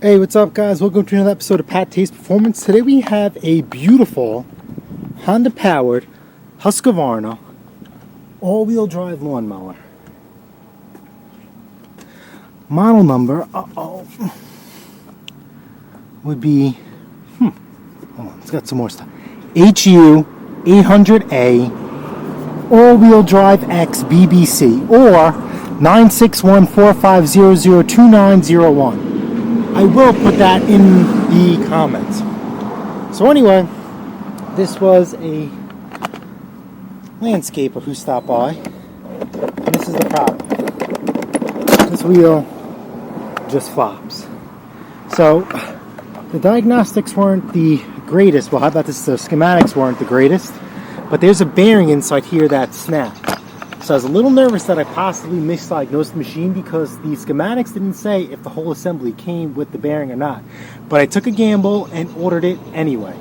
Hey, what's up guys? Welcome to another episode of PATTAY'S Performance. Today we have a beautiful Honda powered Husqvarna all-wheel drive lawnmower. Model number would be hold on, it's got some more stuff. HU800A all-wheel drive X BBC or 96145002901. I will put that in the comments. So anyway, this was a landscaper who stopped by, and this is the problem. This wheel just flops. So the diagnostics weren't the greatest. Well, how about this? The schematics weren't the greatest, but there's a bearing inside here that snapped. So I was a little nervous that I possibly misdiagnosed the machine because the schematics didn't say if the whole assembly came with the bearing or not. But I took a gamble and ordered it anyway.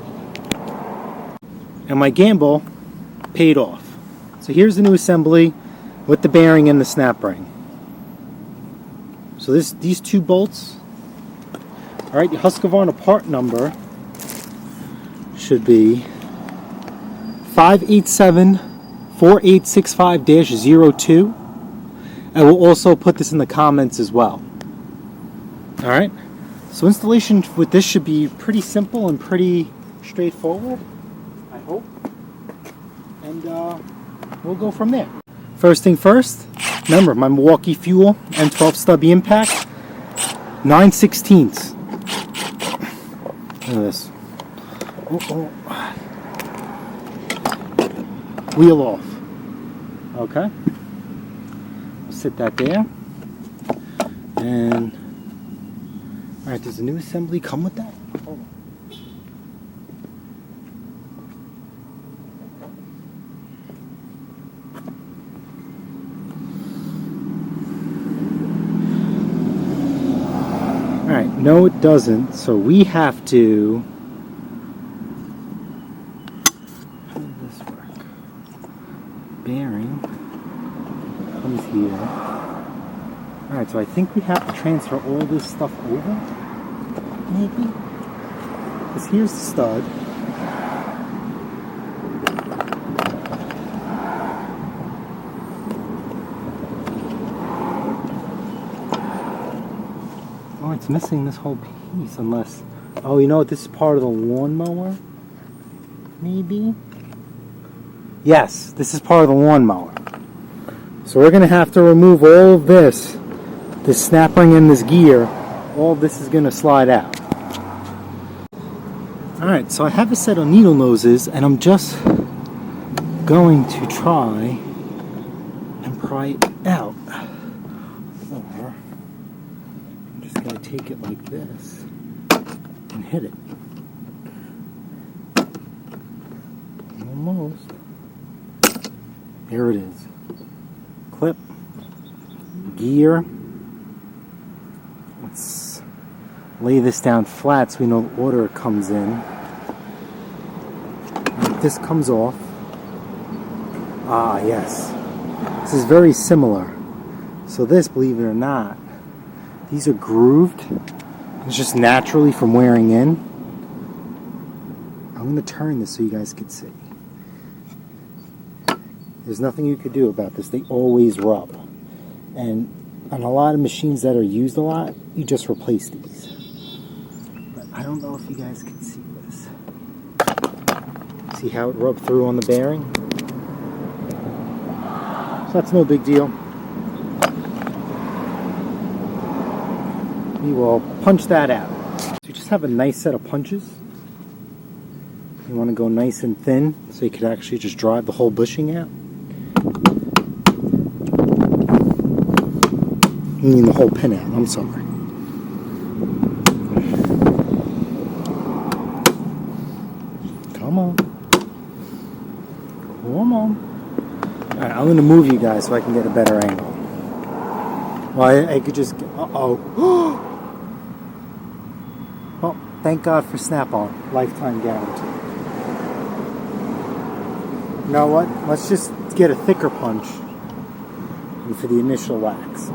And my gamble paid off. So here's the new assembly with the bearing and the snap ring. So these two bolts, alright, the Husqvarna part number should be 587-4865-02. I will also put this in the comments as well. Alright, so installation with this should be pretty simple and pretty straightforward, I hope. And we'll go from there. First thing first, remember my Milwaukee Fuel M12 stubby impact, 9/16. Look at this. Wheel off. Okay. I'll sit that there. And alright, does the new assembly come with that? Hold on. Alright, no it doesn't, so we have to bearing comes here. Alright, so I think we have to transfer all this stuff over, maybe? Because here's the stud. Oh, it's missing this whole piece, unless... Oh, you know what? This is part of the lawnmower? Maybe? Yes, this is part of the lawnmower. So we're going to have to remove all of this snap ring and this gear. All of this is going to slide out. Alright, so I have a set of needle noses and I'm just going to try and pry it out. Or I'm just going to take it like this and hit it. Almost. Here it is. Clip, gear. Let's lay this down flat so we know the order it comes in. If this comes off. Ah, yes. This is very similar. So this, believe it or not, these are grooved. It's just naturally from wearing in. I'm going to turn this so you guys can see. There's nothing you could do about this. They always rub. And on a lot of machines that are used a lot, you just replace these. But I don't know if you guys can see this. See how it rubbed through on the bearing? So that's no big deal. We will punch that out. So you just have a nice set of punches. You want to go nice and thin so you could actually just drive the whole bushing out. I mean the whole pin out, I'm sorry. Come on. Come on. Alright, I'm going to move you guys so I can get a better angle. Well, I could just... Uh-oh. Well, thank God for Snap-on. Lifetime guarantee. You know what? Let's just get a thicker punch for the initial wax.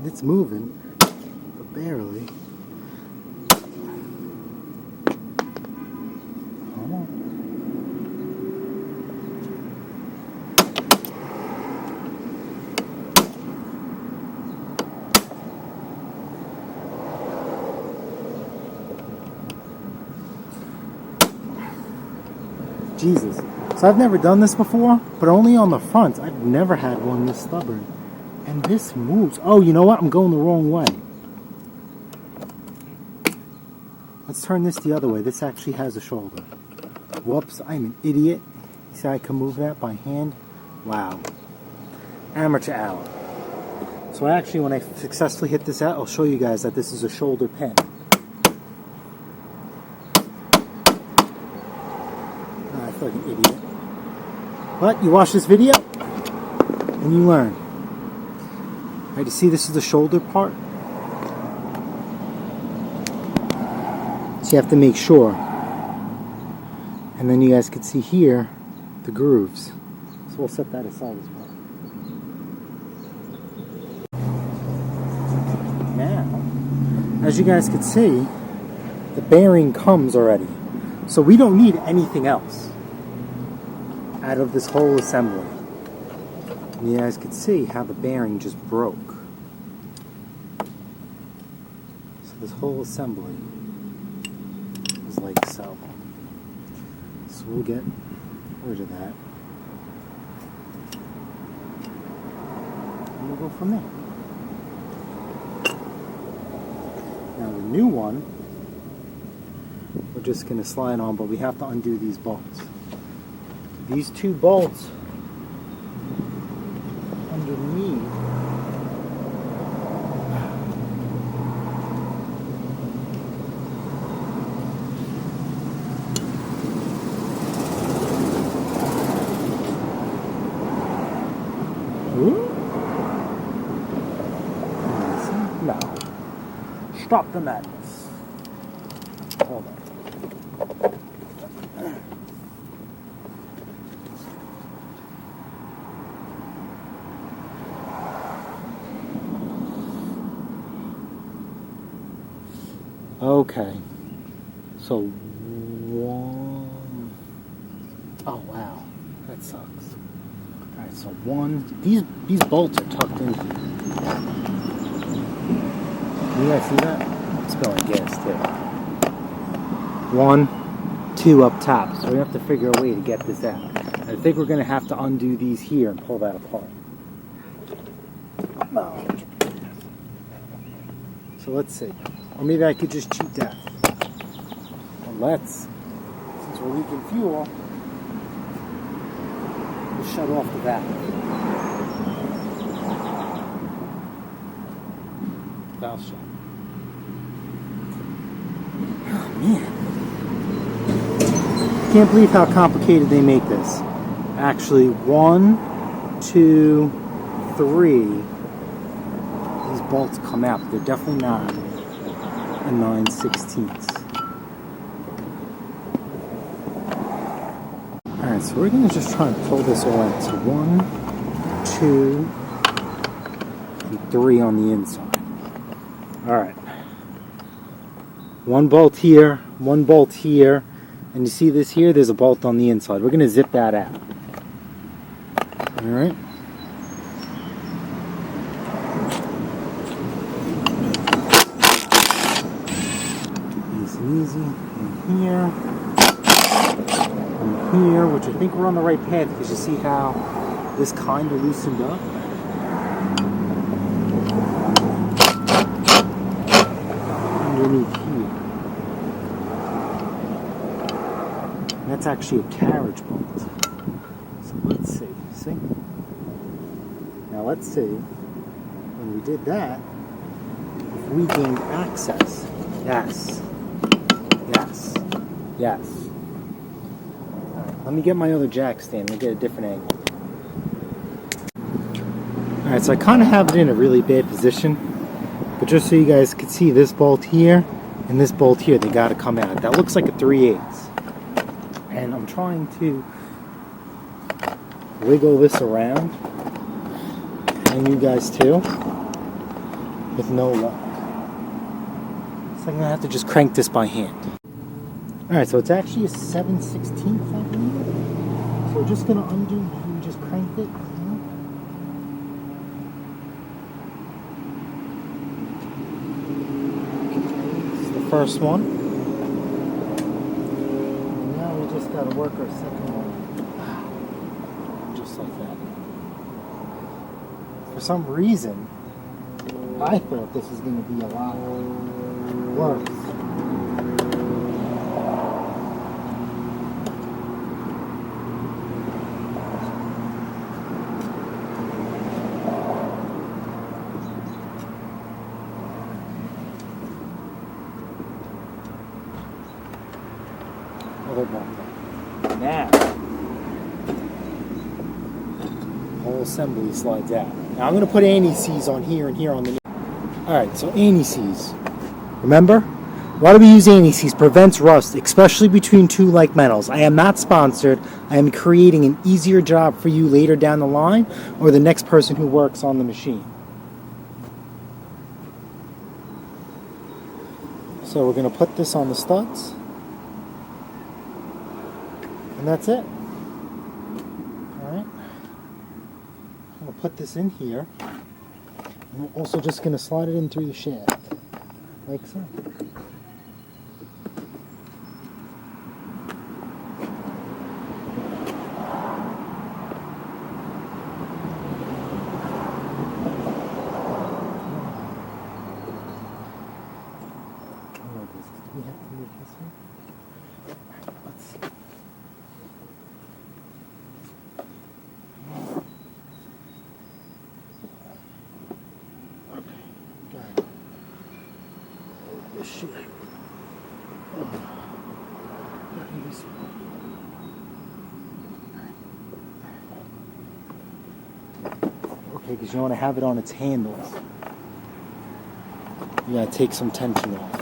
It's moving, but barely. Jesus. So I've never done this before, but only on the front. I've never had one this stubborn. And this moves. Oh, you know what? I'm going the wrong way. Let's turn this the other way. This actually has a shoulder. Whoops, I'm an idiot. You see I can move that by hand? Wow. Amateur hour. So actually, when I successfully hit this out, I'll show you guys that this is a shoulder pen. I feel like an idiot. But you watch this video, and you learn. Alright, you see this is the shoulder part? So you have to make sure. And then you guys can see here, the grooves. So we'll set that aside as well. Now, as you guys can see, the bearing comes already. So we don't need anything else out of this whole assembly. And you guys can see how the bearing just broke. So this whole assembly is like so. So we'll get rid of that. And we'll go from there. Now the new one, we're just going to slide on, but we have to undo these bolts. These two bolts underneath no. Stop the madness. Hold on. Okay, so one, oh wow, that sucks. Alright, so one, these bolts are tucked in here. You guys see that? It's spilling gas too. 1, 2 up top, so we have to figure a way to get this out. I think we're going to have to undo these here and pull that apart. So let's see. Or maybe I could just cheat death. Well, since we're leaking fuel, we'll shut off the valve. Valve shut. Oh man. Can't believe how complicated they make this. Actually, 1, 2, 3. These bolts come out, but they're definitely not a 9/16. Alright, so we're going to just try and pull this all out. So 1, 2, and 3 on the inside. Alright. 1 bolt here, 1 bolt here, and you see this here? There's a bolt on the inside. We're going to zip that out. Alright. Easy, and here, which I think we're on the right path because you see how this kind of loosened up. Underneath here. And that's actually a carriage bolt. So let's see. See? Now let's see, when we did that, if we gained access. Yes. Yes. Yes. Alright, let me get my other jack stand. Let me get a different angle. Alright, so I kind of have it in a really bad position. But just so you guys can see, this bolt here and this bolt here, they got to come out. That looks like a 3/8. And I'm trying to wiggle this around. And you guys too. with no luck. So I'm gonna have to just crank this by hand. Alright, so it's actually a 7/16, I believe. So we're just gonna undo, we just cranked it. This is the first one. And now we just gotta work our second one. Just like that. For some reason, I thought this was gonna be a lot worse. Now, whole assembly slides out. Now I'm going to put anti-seize on here and here on the. Alright, so anti-seize. Remember? Why do we use anti-seize? Prevents rust, especially between two like metals. I am not sponsored. I am creating an easier job for you later down the line or the next person who works on the machine. So we're going to put this on the studs. And that's it. Alright. I'm going to put this in here. And we're also just going to slide it in through the shaft. Like so. Do we have to move this one? Let's see. Shit. Okay, because you want to have it on its handles. You gotta take some tension off.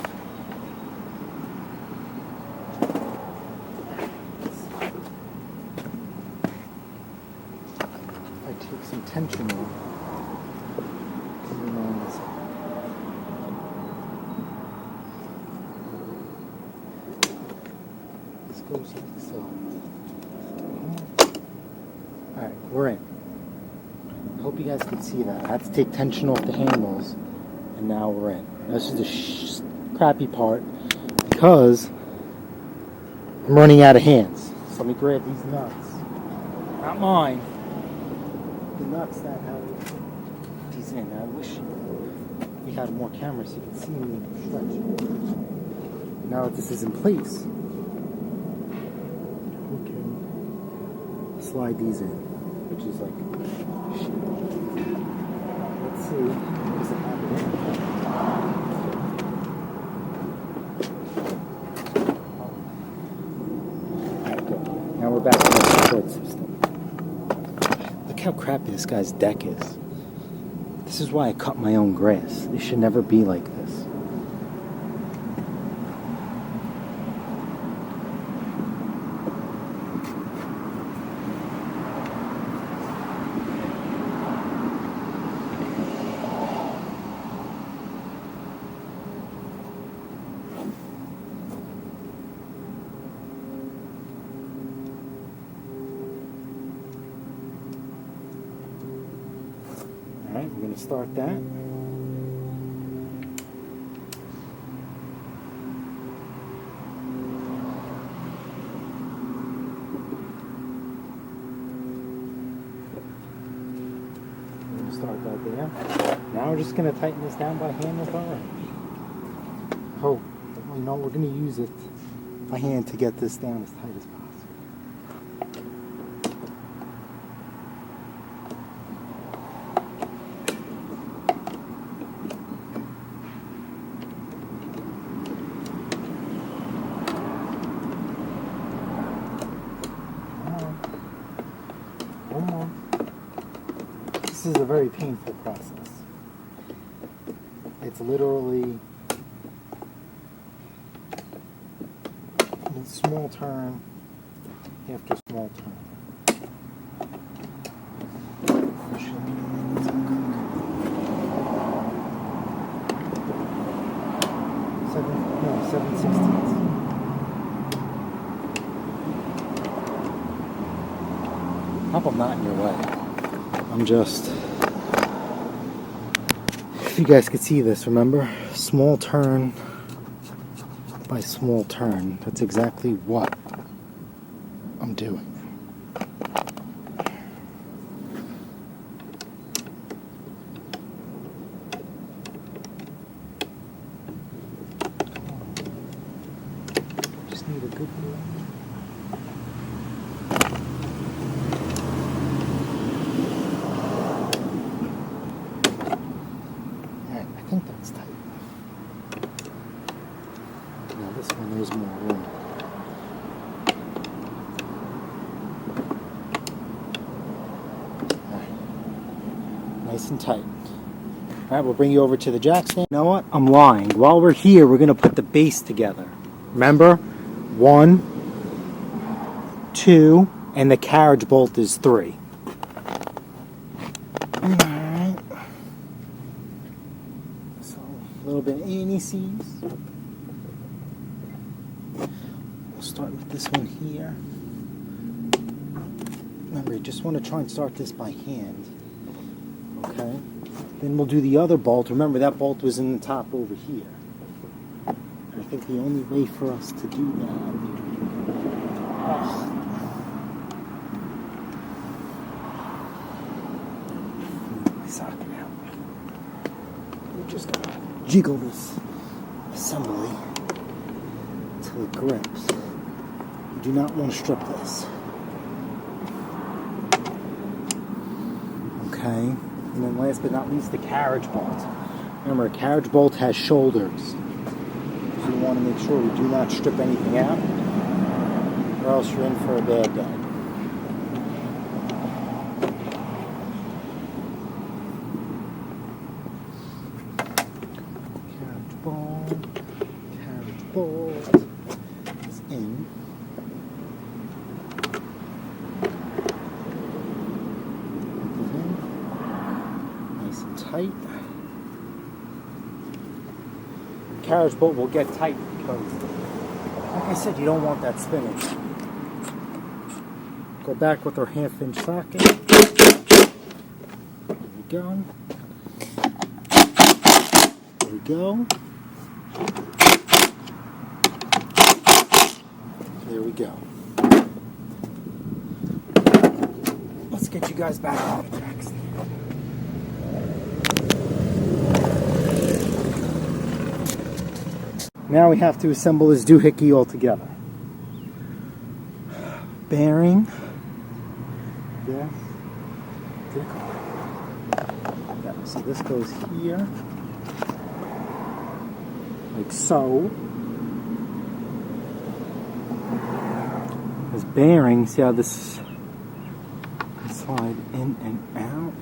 If I take some tension off. Goes like so. Alright, we're in. I hope you guys can see that. I had to take tension off the handles, and now we're in. This is the crappy part because I'm running out of hands. So let me grab these nuts. Not mine. The nuts that have these in. I wish we had more cameras so you could see me stretch. Now that this is in place, slide these in, which is like shit. Let's see. Does it have it in? Alright, good. Now we're back to the support system. Look how crappy this guy's deck is. This is why I cut my own grass. It should never be like this. Alright, we're going to start that. We're going to start that there. Now we're just going to tighten this down by hand with our hope. You know, we're going to use it by hand to get this down as tight as possible. This is a very painful process. It's literally a small turn after small turn. 7/16. Hope I'm not in your way. I'm just... If you guys could see this, remember? Small turn by small turn. That's exactly what I'm doing. Just need a good one. Alright, I think that's tight. Now this one, there's more room. Alright. Nice and tight. Alright, we'll bring you over to the jack stand. You know what? I'm lying. While we're here, we're going to put the base together. Remember? 1, 2, and the carriage bolt is 3. Alright. So, a little bit of anti-seize. We'll start with this one here. Remember, you just want to try and start this by hand. Okay? Then we'll do the other bolt. Remember, that bolt was in the top over here. I think the only way for us to do that... My socket out. We're just going to jiggle this assembly until it grips. You do not want to strip this. Okay? And then last but not least, the carriage bolt. Remember, a carriage bolt has shoulders. So you want to make sure we do not strip anything out, or else you're in for a bad day. Carriage bolt is in. Nice and tight. Carriage bolt will get tight because, like I said, you don't want that spinning. Go back with our 1/2-inch socket. There we go. There we go. There we go. Let's get you guys back on the tracks. Now we have to assemble this doohickey all together. Bearing. Yeah. Yeah. So this goes here. Like so. This bearing, see how this can slide in and out.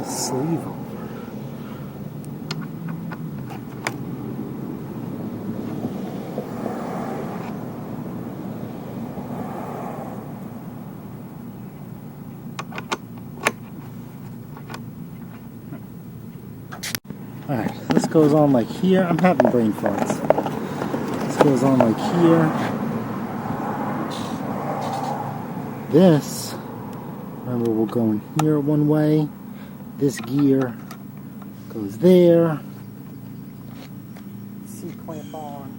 Sleeve over. Alright, this goes on like here. I'm having brain farts. This goes on like here. This, remember, we'll go in here one way. This gear goes there. C-clamp on.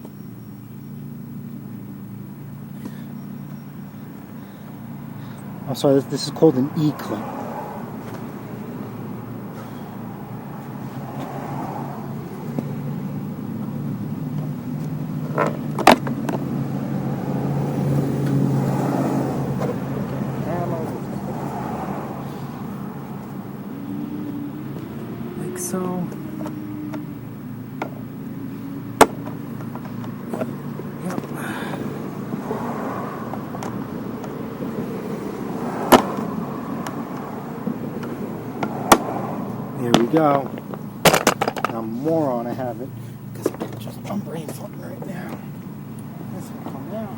I'm sorry, this is called an E-clip. So, yep. There we go. I'm a moron, I have it, because I'm brain fucking right now. This will come out.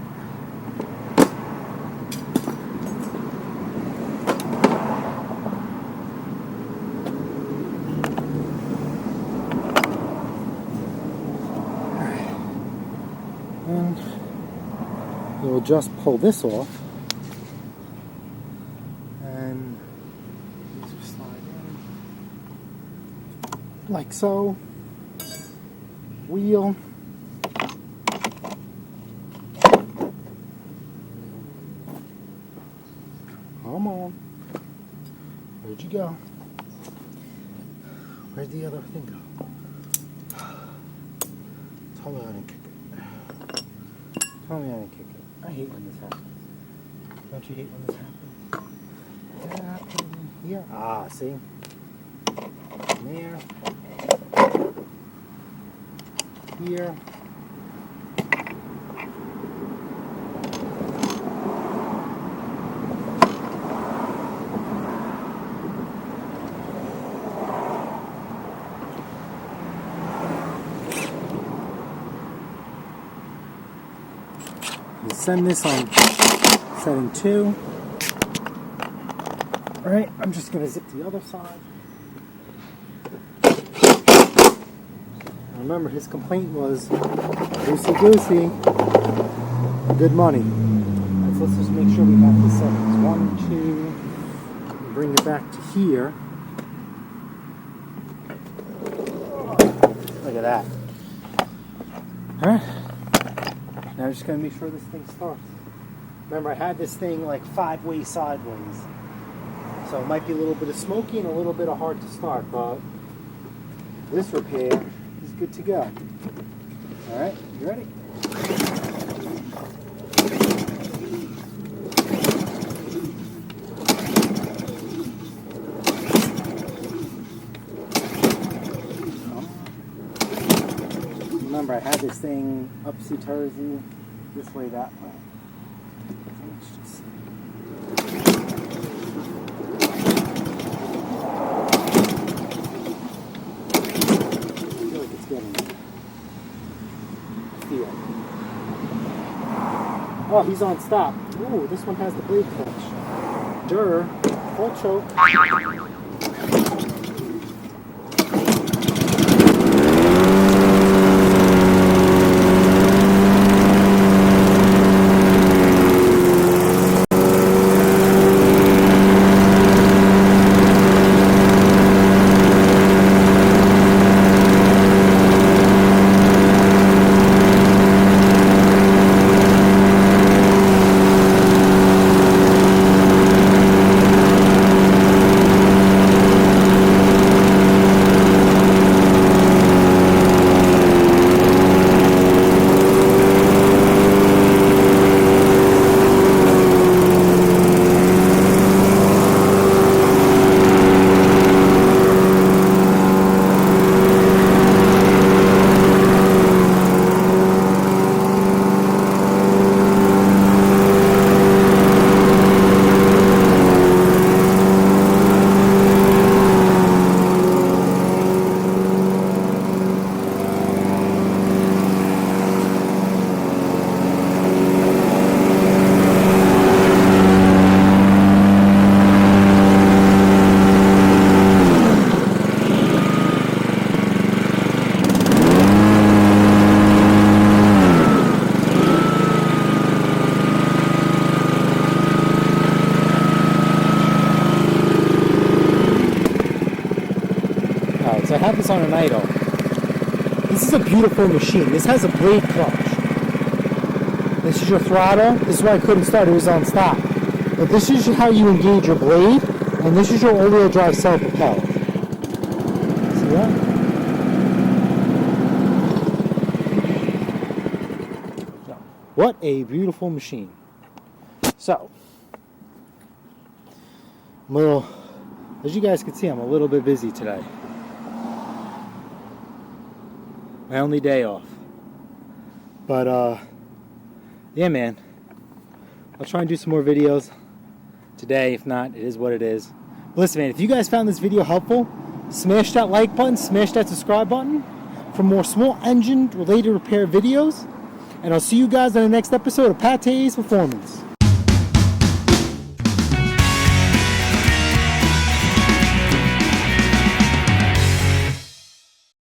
we'll just pull this off. And these will slide in. Like so. Wheel. Come on. Where'd you go? Where'd the other thing go? Tell me I didn't kick it. Tell me I didn't kick it. I hate when this happens. Don't you hate when this happens? Here. Ah, see? There. Here. You send this on setting 2. Alright, I'm just going to zip the other side. Remember, his complaint was loosey-goosey, good money. Right, so let's just make sure we have the settings. 1, 2, bring it back to here. Look at that. Alright. Now I'm just going to make sure this thing starts. Remember, I had this thing like 5 ways sideways. So it might be a little bit of smoky and a little bit of hard to start, but this repair is good to go. Alright, you ready? Remember, I had this thing upsy-tursy, this way, that way. Let's just see. I feel like it's getting there. Feel. Oh, he's on stop. Ooh, this one has the blade clutch. Durr. Full choke. So I have this on an idle. This is a beautiful machine. This has a blade clutch. This is your throttle. This is why I couldn't start. It was on stop. But this is how you engage your blade, and this is your all-wheel drive self-propelled. See that? What a beautiful machine. So, I'm a little, as you guys can see, I'm a little bit busy today. My only day off. But, yeah, man. I'll try and do some more videos today. If not, it is what it is. Listen, man, if you guys found this video helpful, smash that like button, smash that subscribe button for more small engine related repair videos. And I'll see you guys on the next episode of PATTAY'S Performance.